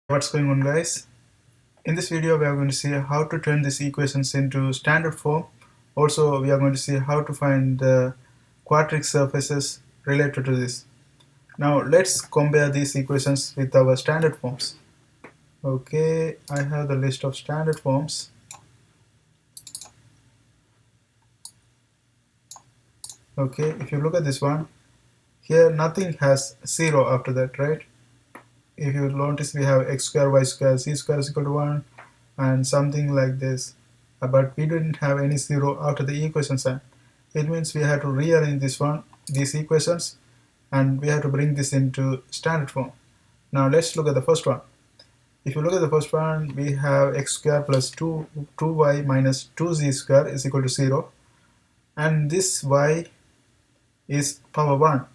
What's going on, guys? In this video we are going to see how to turn these equations into standard form. Also we are going to see how to find the quadric surfaces related to this. Now let's compare these equations with our standard forms. Okay, I have the list of standard forms. Okay, if you look at this one, here nothing has 0 after that, right? If you notice, we have x square, y square, z square is equal to 1 and something like this, but we didn't have any 0 after the equation sign. It means we have to rearrange these equations, and we have to bring this into standard form. Now let's look at the first one. If you look at the first one, we have x square plus 2y minus 2z square is equal to 0, and this y is power 1.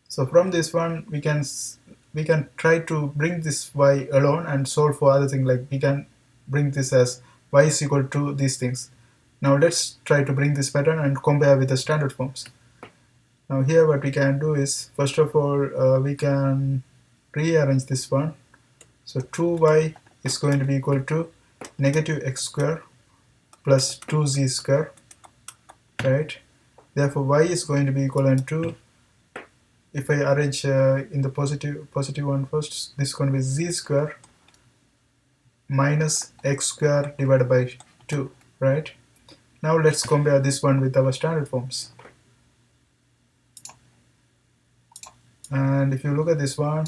So from this one we can try to bring this y alone and solve for other things, like we can bring this as y is equal to these things. Now let's try to bring this pattern and compare with the standard forms. Now here what we can do is, first of all, we can rearrange this one. So 2y is going to be equal to negative x square plus 2z square, right? Therefore y is going to be equivalent to, if I arrange in the positive one first, this is going to be z square minus x square divided by 2, right? Now let's compare this one with our standard forms. And if you look at this one,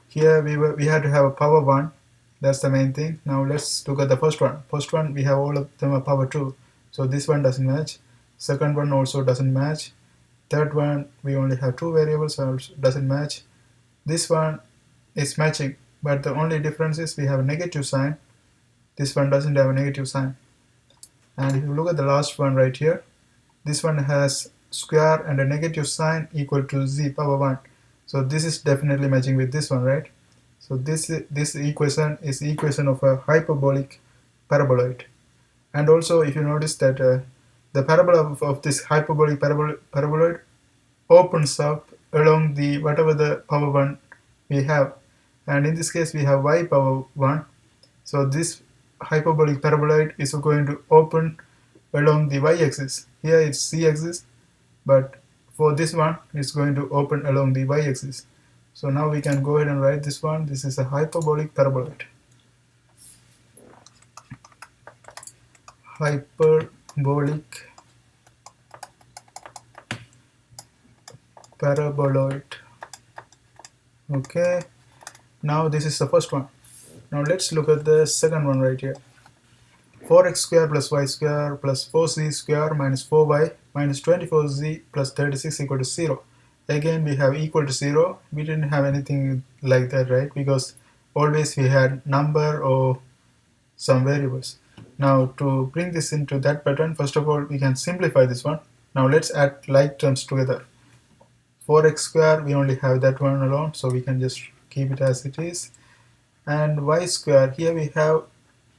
here we had to have a power 1. That's the main thing. Now let's look at the first one. First one, we have all of them a power 2. So this one doesn't match. Second one also doesn't match. Third one, we only have 2 variables, so it doesn't match. This one is matching, but the only difference is we have a negative sign. This one doesn't have a negative sign. And if you look at the last one right here, this one has square and a negative sign equal to z power 1. So this is definitely matching with this one, right? So this equation is the equation of a hyperbolic paraboloid. And also if you notice that the parabola of this hyperbolic paraboloid opens up along the whatever the power 1 we have, and in this case we have y power 1. So this hyperbolic paraboloid is going to open along the y-axis. Here it's z-axis, but for this one it's going to open along the y-axis. So now we can go ahead and write this one. This is a hyperbolic paraboloid. Hyperbolic paraboloid. Okay, now this is the first one. Now let's look at the second one right here. 4x square plus y square plus 4z square minus 4y minus 24z plus 36 equal to 0. Again we have equal to 0. We didn't have anything like that, right? Because always we had number or some variables. Now to bring this into that pattern, first of all we can simplify this one. Now let's add like terms together. 4x square, we only have that one alone, so we can just keep it as it is. And y square, here we have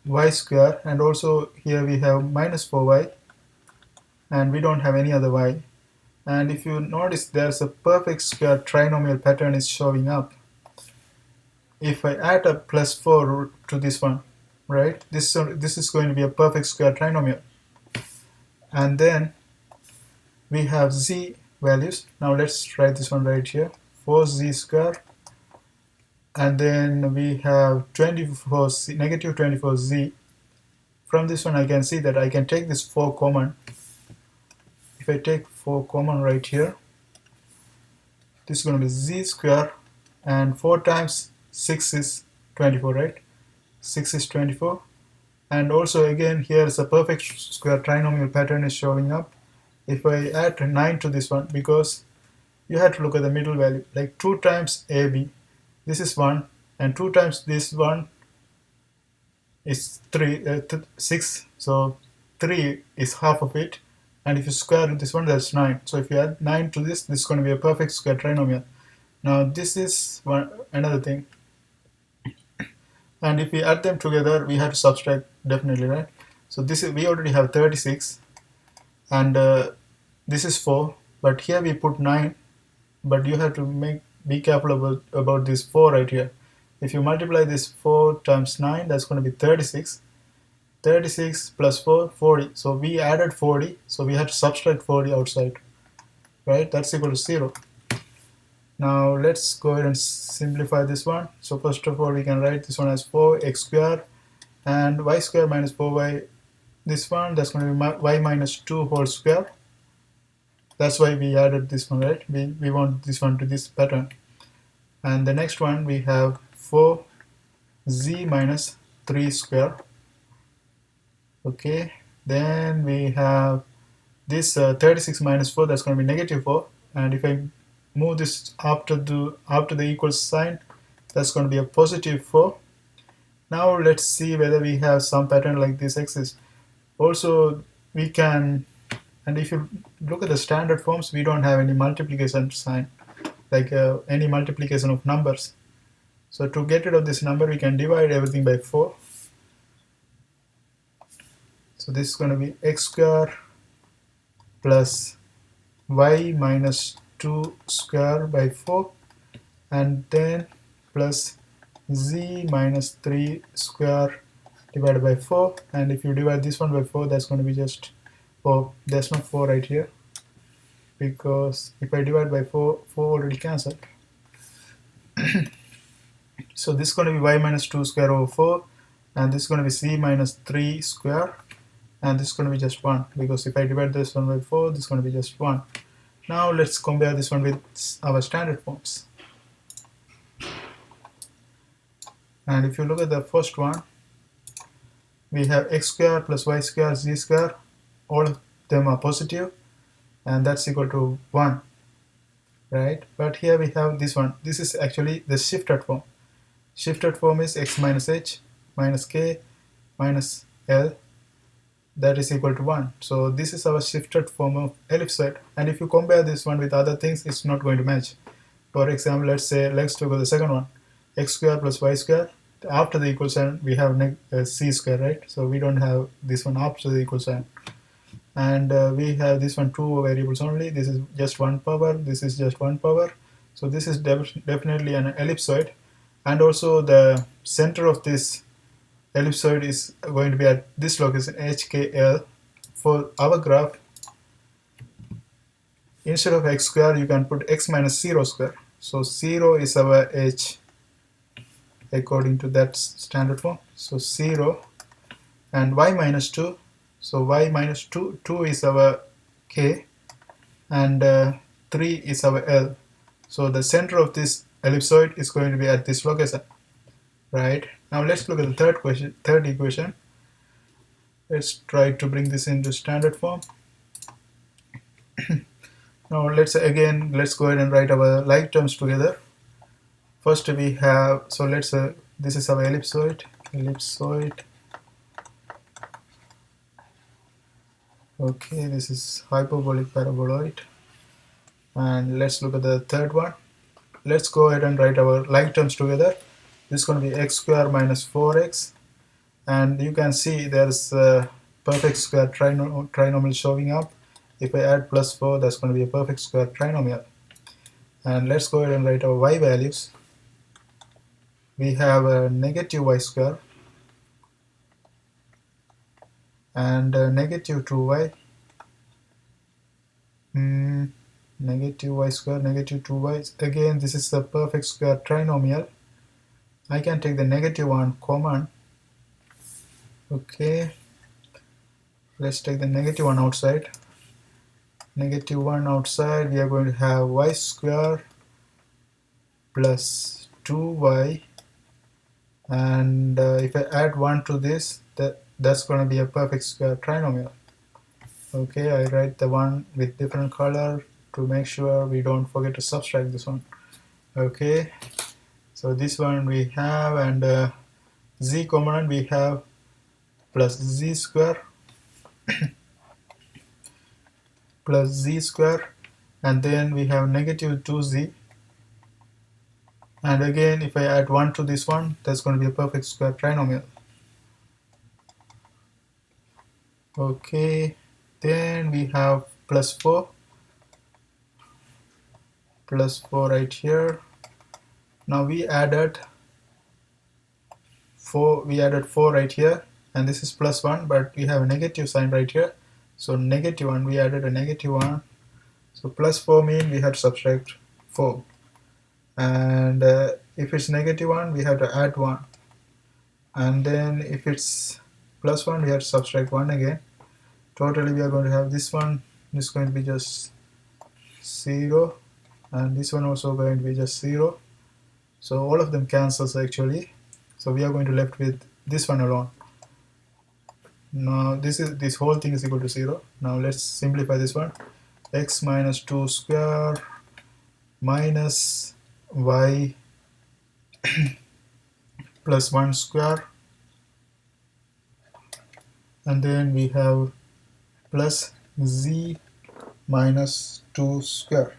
y square, and also here we have minus 4y, and we don't have any other y. And if you notice, there's a perfect square trinomial pattern is showing up. If I add a plus 4 to this one, right, this is going to be a perfect square trinomial. And then we have z values. Now let's write this one right here, 4z square, and then we have 24z, negative 24z. From this one I can see that I can take this 4 common. If I take 4 common right here, this is going to be z square, and 4 times 6 is 24, right? 6 is 24. And also again here is a perfect square trinomial pattern is showing up. If I add 9 to this one, because you have to look at the middle value, like 2 times AB, this is 1, and 2 times this one is 6, so 3 is half of it, and if you square this one, that's 9. So if you add 9 to this is going to be a perfect square trinomial. Now this is another thing, and if we add them together we have to subtract definitely, right? So this is, we already have 36, and this is 4, but here we put 9, but you have to be careful about this 4 right here. If you multiply this 4 times 9, that's going to be 36. 36 plus 4, 40. So we added 40, so we have to subtract 40 outside, right? That's equal to 0. Now let's go ahead and simplify this one. So first of all, we can write this one as 4x squared and y squared minus 4y. This one, that's going to be y minus 2 whole square. That's why we added this one, right? We want this one to this pattern. And the next one, we have 4z minus 3 square. Okay, then we have this 36 minus 4, that's going to be negative 4. And if I move this after the equal sign, that's going to be a positive 4. Now let's see whether we have some pattern like this exists. Also, we can, and if you look at the standard forms, we don't have any multiplication sign, like any multiplication of numbers. So to get rid of this number, we can divide everything by 4. So this is going to be x square plus y minus 2 square by 4, and then plus z minus 3 square divided by 4. And if you divide this one by 4, that's going to be just, oh, there's no 4 right here, because if I divide by 4, 4 already cancelled. So this is going to be y minus 2 square over 4, and this is going to be z minus 3 square, and this is going to be just 1, because if I divide this one by 4, this is going to be just 1. Now let's compare this one with our standard forms. And if you look at the first one, we have x square plus y square z square. All of them are positive, and that's equal to 1, right? But here we have this one. This is actually the shifted form. Shifted form is x minus h minus k minus l, that is equal to 1. So this is our shifted form of ellipsoid. And if you compare this one with other things, it's not going to match. For example, let's look at the second one, x square plus y square. After the equal sign, we have c square, right? So we don't have this one after the equal sign. And we have this one, 2 variables only. This is just 1 power. This is just 1 power. So this is definitely an ellipsoid. And also the center of this ellipsoid is going to be at this location HKL. For our graph, instead of x square, you can put x minus 0 square. So 0 is our h according to that standard form. So 0, and y minus 2. So y minus 2 is our k, and 3 is our l. So the center of this ellipsoid is going to be at this location, right? Now let's look at the third equation. Let's try to bring this into standard form. Now let's go ahead and write our like terms together. First we have, so this is our ellipsoid. Okay, this is hyperbolic paraboloid. And let's look at the third one. Let's go ahead and write our like terms together. This is going to be x square minus 4x, and you can see there's a perfect square trinomial showing up. If I add plus 4, that's going to be a perfect square trinomial. And let's go ahead and write our y values. We have a negative y square and negative 2y, negative y square, negative 2y. Again, this is a perfect square trinomial. I can take the negative one common. Okay, let's take the negative one outside. Negative 1 outside, we are going to have y square plus 2y, and if I add 1 to this, that's going to be a perfect square trinomial. Okay, I write the one with different color to make sure we don't forget to subtract this one. Okay, so this one we have, and z component we have plus z square plus z square, and then we have negative 2z, and again if I add 1 to this one, that's going to be a perfect square trinomial. Okay, then we have plus 4 right here. Now we added 4, we added 4 right here, and this is plus 1, but we have a negative sign right here, so negative 1, we added a negative 1. So plus 4 means we have to subtract 4, and if it's negative 1, we have to add 1, and then if it's plus 1, we have to subtract 1 again. Totally we are going to have this one is going to be just 0, and this one also going to be just 0. So all of them cancels actually, so we are going to left with this one alone. Now this whole thing is equal to 0. Now let's simplify this one. X minus 2 square minus y plus 1 square, and then we have plus z minus 2 square.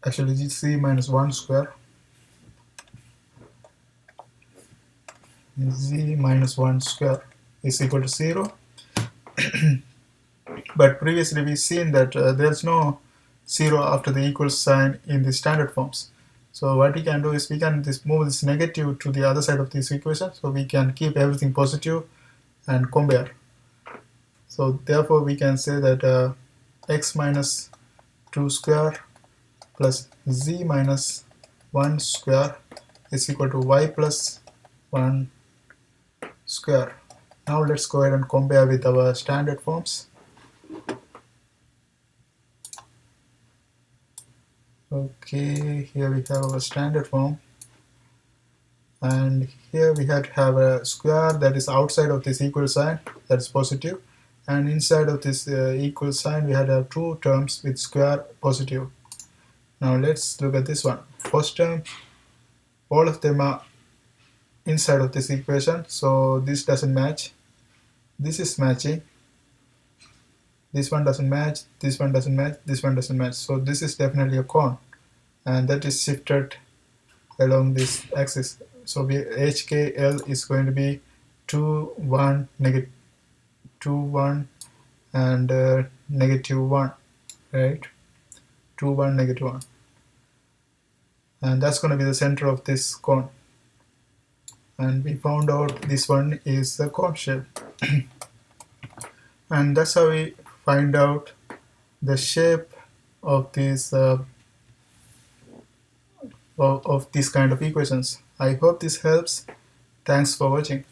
Actually z minus 1 square, z minus 1 square is equal to 0. But previously we've seen that there's no 0 after the equal sign in the standard forms. So what we can do is we can just move this negative to the other side of this equation, so we can keep everything positive and compare. So therefore we can say that x minus 2 square plus z minus 1 square is equal to y plus 1 square. Now let's go ahead and compare with our standard forms. Okay, here we have our standard form, and here we have to have a square that is outside of this equal sign, that is positive, and inside of this equal sign we had to have two terms with square positive. Now let's look at this one. First term, all of them are inside of this equation, so this doesn't match. This is matching. This one doesn't match, this one doesn't match, this one doesn't match. So this is definitely a cone, and that is shifted along this axis. So HKL is going to be 2, 1, negative 2, 1, and negative 1, right? 2, 1, negative 1. And that's going to be the center of this cone. And we found out this one is the cone shape. And that's how we find out the shape of these of these kind of equations. I hope this helps. Thanks for watching.